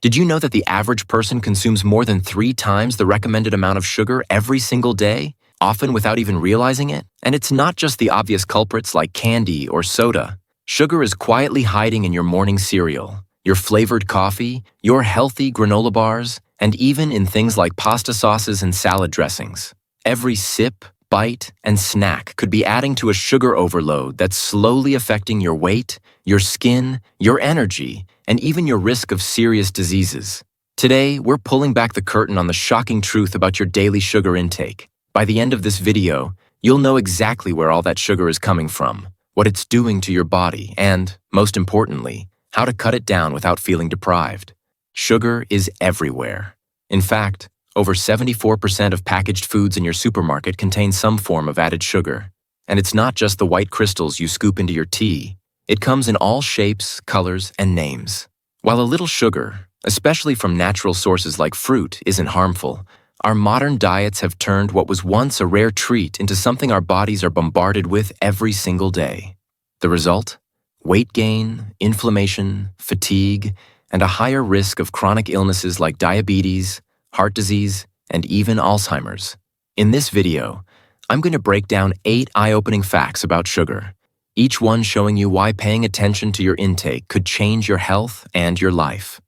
Did you know that the average person consumes more than 3 times the recommended amount of sugar every single day, often without even realizing it? And it's not just the obvious culprits like candy or soda. Sugar is quietly hiding in your morning cereal, your flavored coffee, your healthy granola bars, and even in things like pasta sauces and salad dressings. Every sip, bite, and snack could be adding to a sugar overload that's slowly affecting your weight, your skin, your energy, and even your risk of serious diseases. Today, we're pulling back the curtain on the shocking truth about your daily sugar intake. By the end of this video, you'll know exactly where all that sugar is coming from, what it's doing to your body, and, most importantly, how to cut it down without feeling deprived. Sugar is everywhere. In fact, over 74% of packaged foods in your supermarket contain some form of added sugar. And it's not just the white crystals you scoop into your tea. It comes in all shapes, colors, and names. While a little sugar, especially from natural sources like fruit, isn't harmful, our modern diets have turned what was once a rare treat into something our bodies are bombarded with every single day. The result? Weight gain, inflammation, fatigue, and a higher risk of chronic illnesses like diabetes, heart disease, and even Alzheimer's. In this video, I'm going to break down 8 eye-opening facts about sugar, each one showing you why paying attention to your intake could change your health and your life.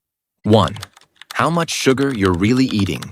1. How much sugar you're really eating.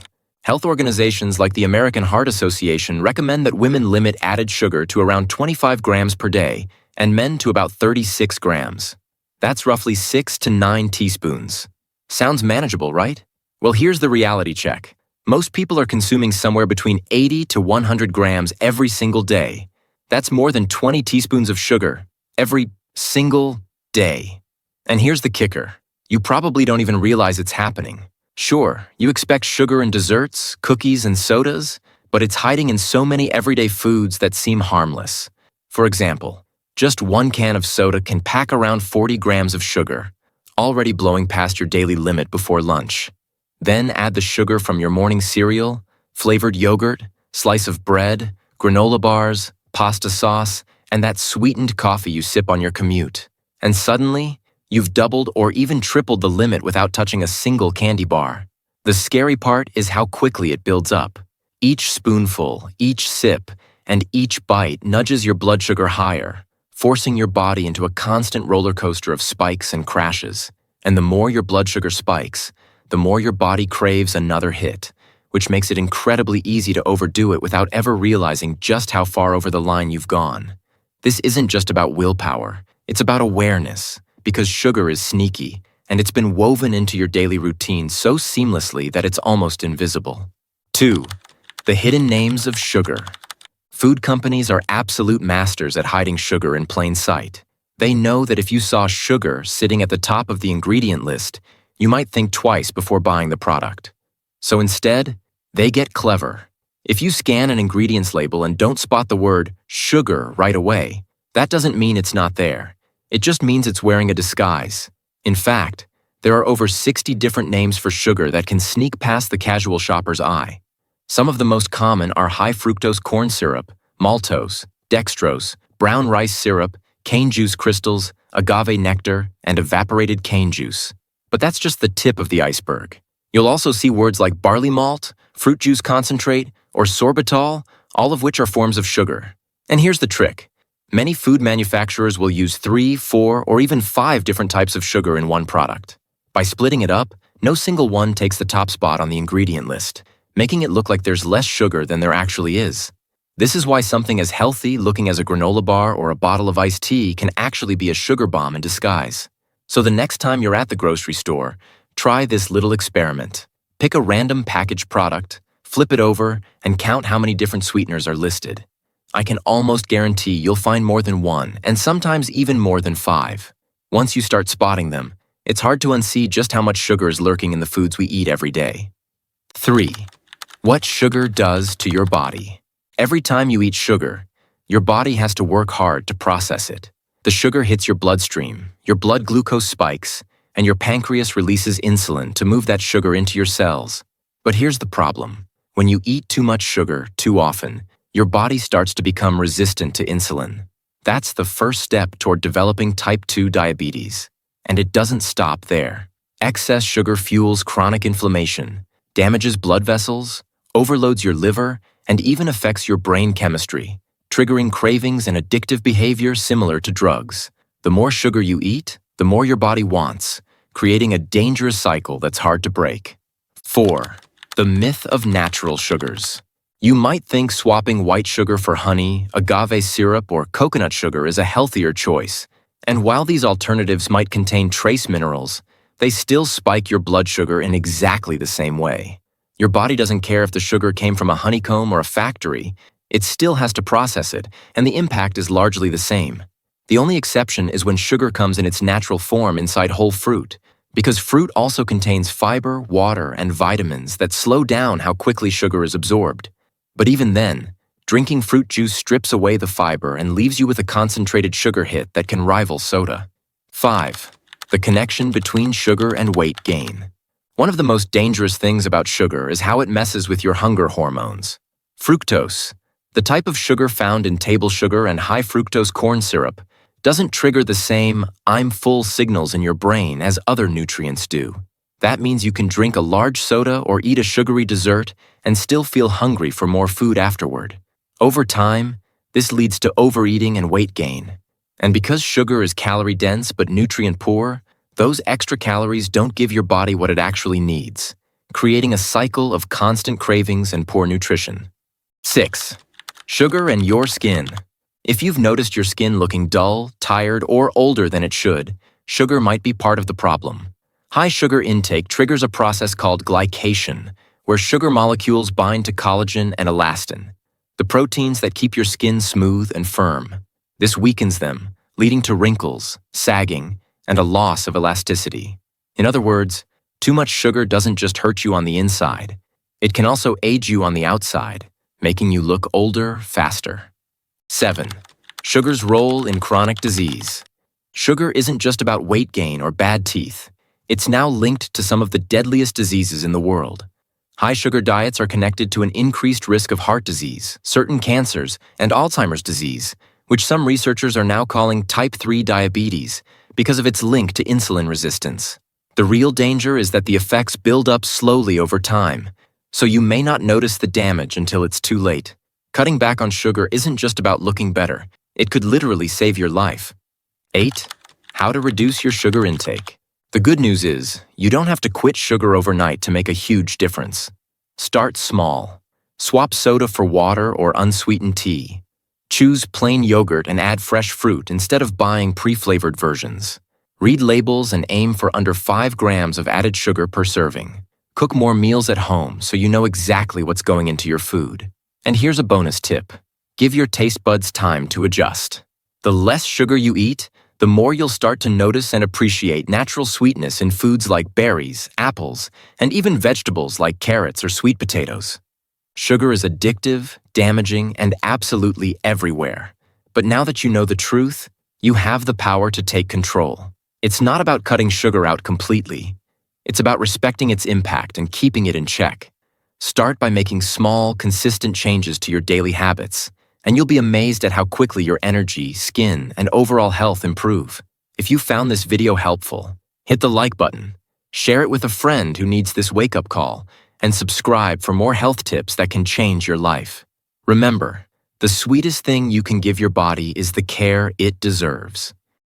Health organizations like the American Heart Association recommend that women limit added sugar to around 25 grams per day and men to about 36 grams. That's roughly 6 to 9 teaspoons. Sounds manageable, right? Well, here's the reality check. Most people are consuming somewhere between 80 to 100 grams every single day. That's more than 20 teaspoons of sugar every single day. And here's the kicker. You probably don't even realize it's happening. Sure, you expect sugar in desserts, cookies, and sodas, but it's hiding in so many everyday foods that seem harmless. For example, just 1 can of soda can pack around 40 grams of sugar, already blowing past your daily limit before lunch. Then add the sugar from your morning cereal, flavored yogurt, slice of bread, granola bars, pasta sauce, and that sweetened coffee you sip on your commute. And suddenly, you've doubled or even tripled the limit without touching a single candy bar. The scary part is how quickly it builds up. Each spoonful, each sip, and each bite nudges your blood sugar higher, forcing your body into a constant roller coaster of spikes and crashes. And the more your blood sugar spikes, the more your body craves another hit, which makes it incredibly easy to overdo it without ever realizing just how far over the line you've gone. This isn't just about willpower, it's about awareness, because sugar is sneaky, and it's been woven into your daily routine so seamlessly that it's almost invisible. 2. The hidden names of sugar. Food companies are absolute masters at hiding sugar in plain sight. They know that if you saw sugar sitting at the top of the ingredient list, you might think twice before buying the product. So instead, they get clever. If you scan an ingredients label and don't spot the word sugar right away, that doesn't mean it's not there. It just means it's wearing a disguise. In fact, there are over 60 different names for sugar that can sneak past the casual shopper's eye. Some of the most common are high fructose corn syrup, maltose, dextrose, brown rice syrup, cane juice crystals, agave nectar, and evaporated cane juice. But that's just the tip of the iceberg. You'll also see words like barley malt, fruit juice concentrate, or sorbitol, all of which are forms of sugar. And here's the trick. Many food manufacturers will use 3, 4, or even 5 different types of sugar in one product. By splitting it up, no single one takes the top spot on the ingredient list, making it look like there's less sugar than there actually is. This is why something as healthy looking as a granola bar or a bottle of iced tea can actually be a sugar bomb in disguise. So the next time you're at the grocery store, try this little experiment. Pick a random packaged product, flip it over, and count how many different sweeteners are listed. I can almost guarantee you'll find more than 1, and sometimes even more than 5. Once you start spotting them, it's hard to unsee just how much sugar is lurking in the foods we eat every day. 3. What sugar does to your body. Every time you eat sugar, your body has to work hard to process it. The sugar hits your bloodstream, your blood glucose spikes, and your pancreas releases insulin to move that sugar into your cells. But here's the problem. When you eat too much sugar too often, your body starts to become resistant to insulin. That's the first step toward developing type 2 diabetes. And it doesn't stop there. Excess sugar fuels chronic inflammation, damages blood vessels, overloads your liver, and even affects your brain chemistry, triggering cravings and addictive behavior similar to drugs. The more sugar you eat, the more your body wants, creating a dangerous cycle that's hard to break. 4. The myth of natural sugars. You might think swapping white sugar for honey, agave syrup, or coconut sugar is a healthier choice. And while these alternatives might contain trace minerals, they still spike your blood sugar in exactly the same way. Your body doesn't care if the sugar came from a honeycomb or a factory. It still has to process it, and the impact is largely the same. The only exception is when sugar comes in its natural form inside whole fruit, because fruit also contains fiber, water, and vitamins that slow down how quickly sugar is absorbed. But even then, drinking fruit juice strips away the fiber and leaves you with a concentrated sugar hit that can rival soda. 5. The connection between sugar and weight gain. One of the most dangerous things about sugar is how it messes with your hunger hormones. Fructose, the type of sugar found in table sugar and high fructose corn syrup, doesn't trigger the same "I'm full" signals in your brain as other nutrients do. That means you can drink a large soda or eat a sugary dessert and still feel hungry for more food afterward. Over time, this leads to overeating and weight gain. And because sugar is calorie-dense but nutrient-poor, those extra calories don't give your body what it actually needs, creating a cycle of constant cravings and poor nutrition. 6. Sugar and your skin. If you've noticed your skin looking dull, tired, or older than it should, sugar might be part of the problem. High sugar intake triggers a process called glycation, where sugar molecules bind to collagen and elastin, the proteins that keep your skin smooth and firm. This weakens them, leading to wrinkles, sagging, and a loss of elasticity. In other words, too much sugar doesn't just hurt you on the inside. It can also age you on the outside, making you look older faster. 7. Sugar's role in chronic disease. Sugar isn't just about weight gain or bad teeth. It's now linked to some of the deadliest diseases in the world. High sugar diets are connected to an increased risk of heart disease, certain cancers, and Alzheimer's disease, which some researchers are now calling type 3 diabetes because of its link to insulin resistance. The real danger is that the effects build up slowly over time, so you may not notice the damage until it's too late. Cutting back on sugar isn't just about looking better. It could literally save your life. 8. How to reduce your sugar intake. The good news is, you don't have to quit sugar overnight to make a huge difference. Start small. Swap soda for water or unsweetened tea. Choose plain yogurt and add fresh fruit instead of buying pre-flavored versions. Read labels and aim for under 5 grams of added sugar per serving. Cook more meals at home so you know exactly what's going into your food. And here's a bonus tip. Give your taste buds time to adjust. The less sugar you eat, the more you'll start to notice and appreciate natural sweetness in foods like berries, apples, and even vegetables like carrots or sweet potatoes. Sugar is addictive, damaging, and absolutely everywhere. But now that you know the truth, you have the power to take control. It's not about cutting sugar out completely. It's about respecting its impact and keeping it in check. Start by making small, consistent changes to your daily habits, and you'll be amazed at how quickly your energy, skin, and overall health improve. If you found this video helpful, hit the like button, share it with a friend who needs this wake-up call, and subscribe for more health tips that can change your life. Remember, the sweetest thing you can give your body is the care it deserves.